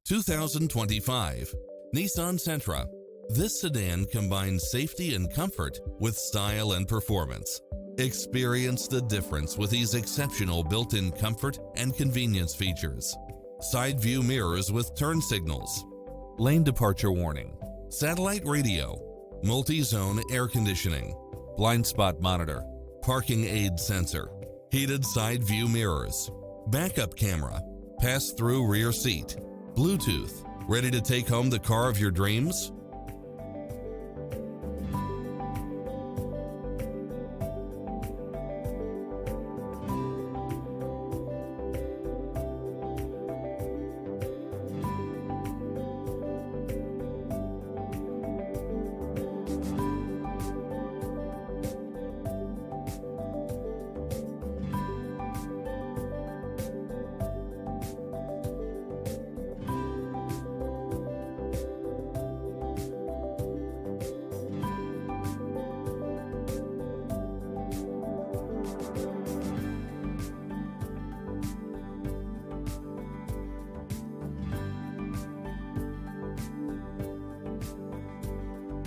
2025 Nissan Sentra. This sedan combines safety and comfort with style and performance. Experience the difference with these exceptional built-in comfort and convenience features. Side view mirrors with turn signals, lane departure warning, satellite radio, multi-zone air conditioning, blind spot monitor, parking aid sensor, heated side view mirrors, backup camera, pass-through rear seat, Bluetooth. Ready to take home the car of your dreams?